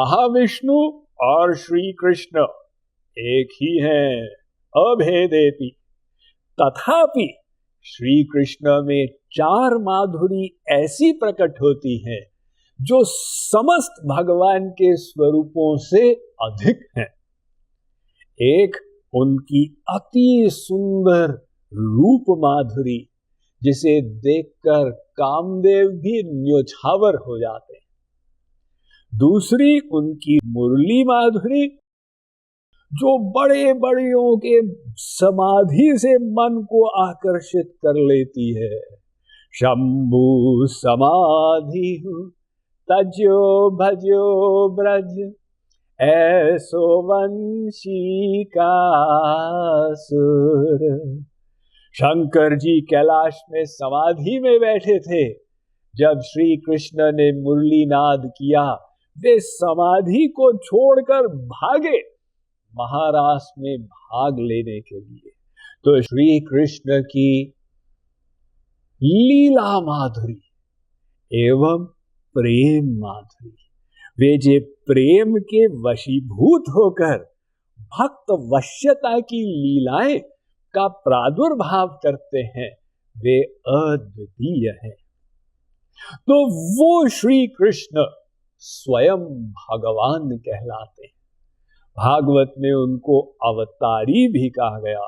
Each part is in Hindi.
महाविष्णु और श्री कृष्ण एक ही हैं, अभेदेपि। तथापि श्री कृष्ण में 4 माधुरी ऐसी प्रकट होती हैं जो समस्त भगवान के स्वरूपों से अधिक हैं। एक उनकी अति सुंदर रूप माधुरी, जिसे देखकर कामदेव भी न्योछावर हो जाते हैं। दूसरी उनकी मुरली माधुरी, जो बड़े बड़ियों के समाधि से मन को आकर्षित कर लेती है। शंभु समाधि तजो भजो ब्रज, ऐसो वंशी का सुर। शंकर जी कैलाश में समाधि में बैठे थे। जब श्री कृष्ण ने मुरली नाद किया, वे समाधि को छोड़कर भागे महारास में भाग लेने के लिए। तो श्री कृष्ण की लीला माधुरी एवं प्रेम माधुरी, वे जे प्रेम के वशीभूत होकर भक्त वश्यता की लीलाएं का प्रादुर्भाव करते हैं, वे अद्वितीय हैं। तो वो श्री कृष्ण स्वयं भगवान कहलाते हैं। भागवत में उनको अवतारी भी कहा गया।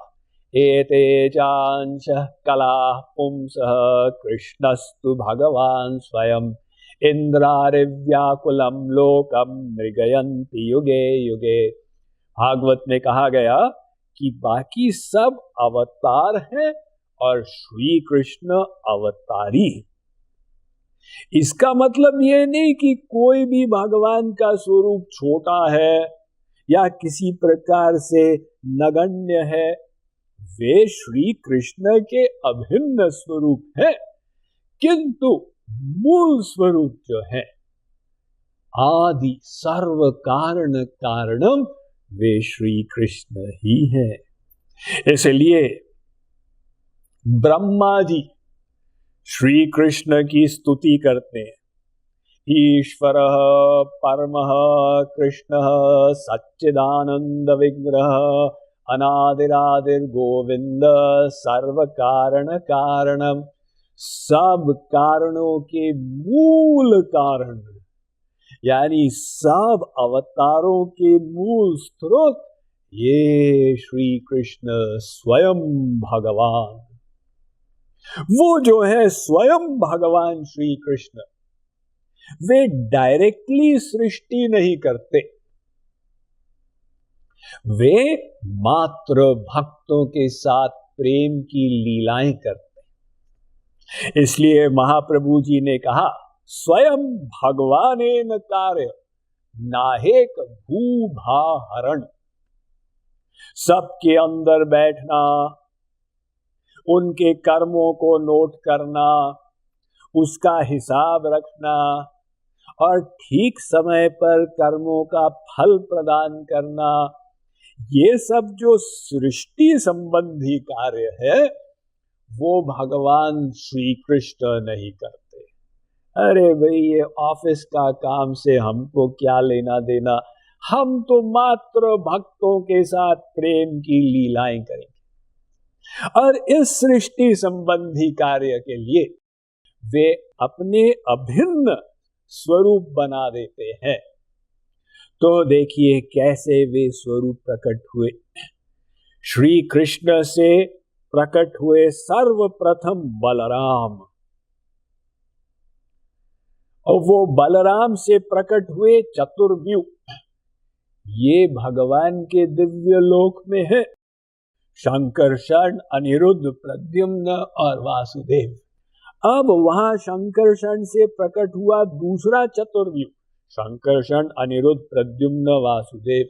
एते चांशः कलाः पुंसः कृष्णस्तु भगवान स्वयं, इंद्रारिव्याकुलं लोकं मृगयन्ति युगे युगे। भागवत में कहा गया कि बाकी सब अवतार हैं और श्री कृष्ण अवतारी है। इसका मतलब ये नहीं कि कोई भी भगवान का स्वरूप छोटा है या किसी प्रकार से नगण्य है। वे श्री कृष्ण के अभिन्न स्वरूप है, किंतु मूल स्वरूप जो है आदि सर्व कारण कारणम, वे श्री कृष्ण ही है। इसलिए ब्रह्मा जी श्री कृष्ण की स्तुति करते हैं। ईश्वरः परमः कृष्णः सच्चिदानंद विग्रह, अनादिरादिर गोविंद सर्व कारण कारणम। सब कारणों के मूल कारण, यानी सब अवतारों के मूल स्रोत, ये श्री कृष्ण स्वयं भगवान। वो जो है स्वयं भगवान श्री कृष्ण, वे डायरेक्टली सृष्टि नहीं करते, वे मात्र भक्तों के साथ प्रेम की लीलाएं करते। इसलिए महाप्रभु जी ने कहा, स्वयं भगवानेन कार्य नाहेक भूभा हरण। सबके अंदर बैठना, उनके कर्मों को नोट करना, उसका हिसाब रखना और ठीक समय पर कर्मों का फल प्रदान करना, ये सब जो सृष्टि संबंधी कार्य है, वो भगवान श्री कृष्ण नहीं करते। अरे भाई, ये ऑफिस का काम से हमको क्या लेना देना, हम तो मात्र भक्तों के साथ प्रेम की लीलाएं करेंगे। और इस सृष्टि संबंधी कार्य के लिए वे अपने अभिन्न स्वरूप बना देते हैं। तो देखिए कैसे वे स्वरूप प्रकट हुए। श्री कृष्ण से प्रकट हुए सर्वप्रथम बलराम, और वो बलराम से प्रकट हुए चतुर्व्यूह। ये भगवान के दिव्य लोक में है, शंकरषण, अनिरुद्ध, प्रद्युम्न और वासुदेव। अब वहां शंकरषण से प्रकट हुआ दूसरा चतुर्व्यूह, शंकरषण, अनिरुद्ध, प्रद्युम्न, वासुदेव।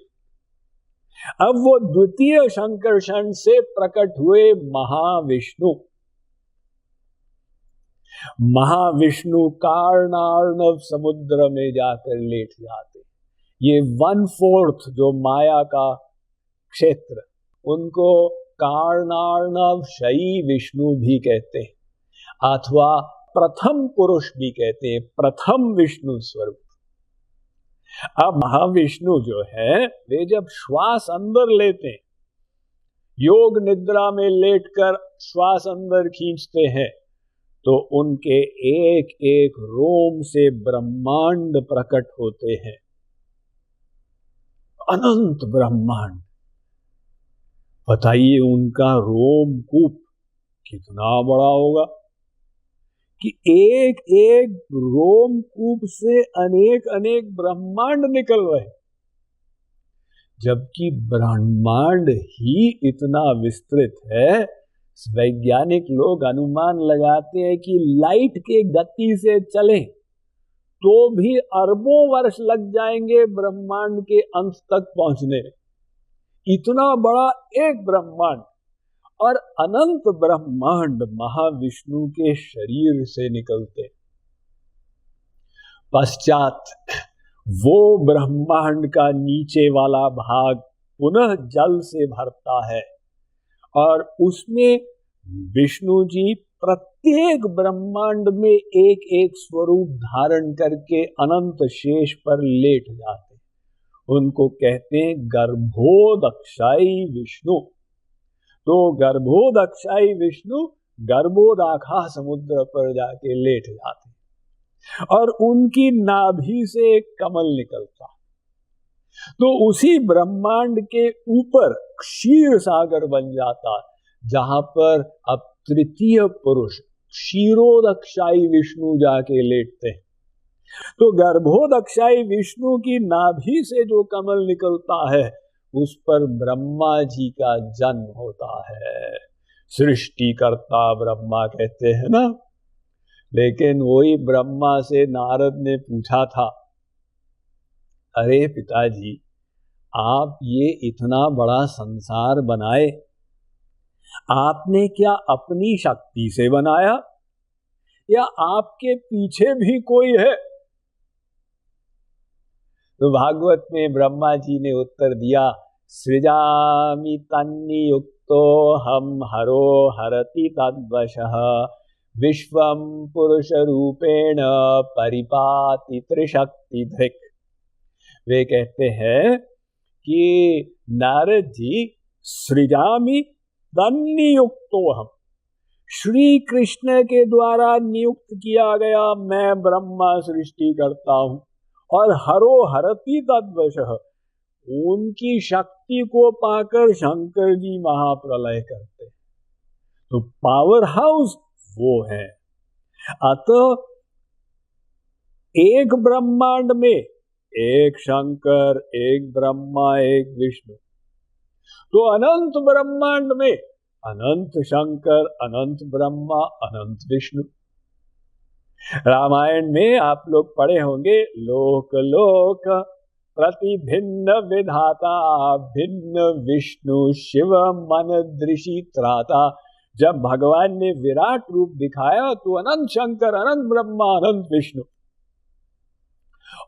अब वो द्वितीय शंकरषण से प्रकट हुए महाविष्णु। महाविष्णु कारणार्णव समुद्र में जाकर लेट जाते। ये 1/4 जो माया का क्षेत्र, उनको कारणार्णव शयी विष्णु भी कहते हैं, अथवा प्रथम पुरुष भी कहते हैं, प्रथम विष्णु स्वरूप। अब महाविष्णु जो है वे जब श्वास अंदर लेते हैं, योग निद्रा में लेटकर श्वास अंदर खींचते हैं, तो उनके एक एक रोम से ब्रह्मांड प्रकट होते हैं, अनंत ब्रह्मांड। बताइए उनका रोमकूप कितना बड़ा होगा कि एक एक रोमकूप से अनेक अनेक ब्रह्मांड निकल रहे, जबकि ब्रह्मांड ही इतना विस्तृत है। वैज्ञानिक लोग अनुमान लगाते हैं कि लाइट के गति से चले तो भी अरबों वर्ष लग जाएंगे ब्रह्मांड के अंत तक पहुंचने में। इतना बड़ा एक ब्रह्मांड, और अनंत ब्रह्मांड महाविष्णु के शरीर से निकलते। पश्चात वो ब्रह्मांड का नीचे वाला भाग पुनः जल से भरता है, और उसमें विष्णु जी प्रत्येक ब्रह्मांड में एक एक स्वरूप धारण करके अनंत शेष पर लेट जाते हैं। उनको कहते हैं गर्भोदक्षाई विष्णु। तो गर्भोदक्षाई विष्णु गर्भोदाखा समुद्र पर जाके लेट जाते हैं, और उनकी नाभि से एक कमल निकलता। तो उसी ब्रह्मांड के ऊपर क्षीर सागर बन जाता, जहां पर अब तृतीय पुरुष क्षीरोदक्षाई विष्णु जाके लेटते हैं। तो गर्भोदक्षाई विष्णु की नाभि से जो कमल निकलता है, उस पर ब्रह्मा जी का जन्म होता है। सृष्टिकर्ता ब्रह्मा कहते हैं ना। लेकिन वही ब्रह्मा से नारद ने पूछा था, अरे पिताजी, आप ये इतना बड़ा संसार बनाए, आपने क्या अपनी शक्ति से बनाया या आपके पीछे भी कोई है? तो भागवत में ब्रह्मा जी ने उत्तर दिया, सृजामि तन्नियुक्तो हम हरो हरति तद्वशः विश्वं पुरुष रूपेण परिपाति त्रिशक्ति धृक्। वे कहते हैं कि नारद जी, सृजामि तन्नियुक्तो हम, श्री कृष्ण के द्वारा नियुक्त किया गया मैं ब्रह्मा सृष्टि करता हूं, और हरो हरति तद्वशः, उनकी शक्ति को पाकर शंकर जी महाप्रलय करते हैं। तो पावर हाउस वो है। अतः एक ब्रह्मांड में एक शंकर, एक ब्रह्मा, एक विष्णु। तो अनंत ब्रह्मांड में अनंत शंकर, अनंत ब्रह्मा, अनंत विष्णु। रामायण में आप लोग पढ़े होंगे, लोक लोक प्रति भिन्न विधाता भिन्न विष्णु शिव मन दृषि त्राता। जब भगवान ने विराट रूप दिखाया तो अनंत शंकर, अनंत ब्रह्मा, अनंत विष्णु,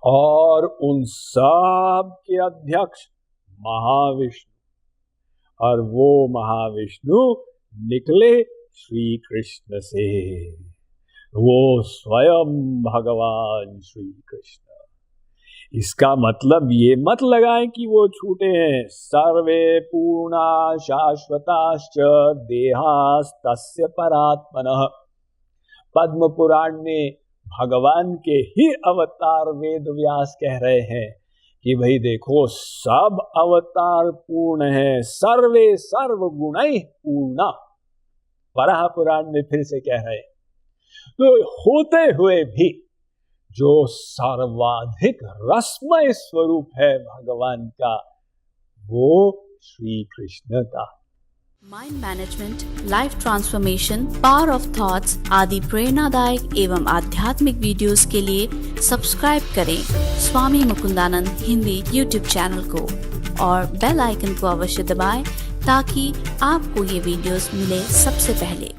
और उन सब के अध्यक्ष महाविष्णु, और वो महाविष्णु निकले श्री कृष्ण से, वो स्वयं भगवान श्री कृष्ण। इसका मतलब ये मत लगाएं कि वो छूटे हैं। सर्वे पूर्णा शाश्वताश्च देहास्तस्य परात्मनः। पद्म पुराण में भगवान के ही अवतार वेद व्यास कह रहे हैं कि भाई देखो, सब अवतार पूर्ण है, सर्वे सर्व गुणैः पूर्णा। वराह पुराण में फिर से कह रहे हैं। तो होते हुए भी जो सर्वाधिक रसमय स्वरूप है भगवान का, वो श्री कृष्ण का। Mind management, life transformation, power of thoughts आदि प्रेरणादायक एवं आध्यात्मिक वीडियोस के लिए सब्सक्राइब करें स्वामी मुकुंदानंद हिंदी यूट्यूब चैनल को, और बेल आइकन को अवश्य दबाएं ताकि आपको ये वीडियोस मिले सबसे पहले।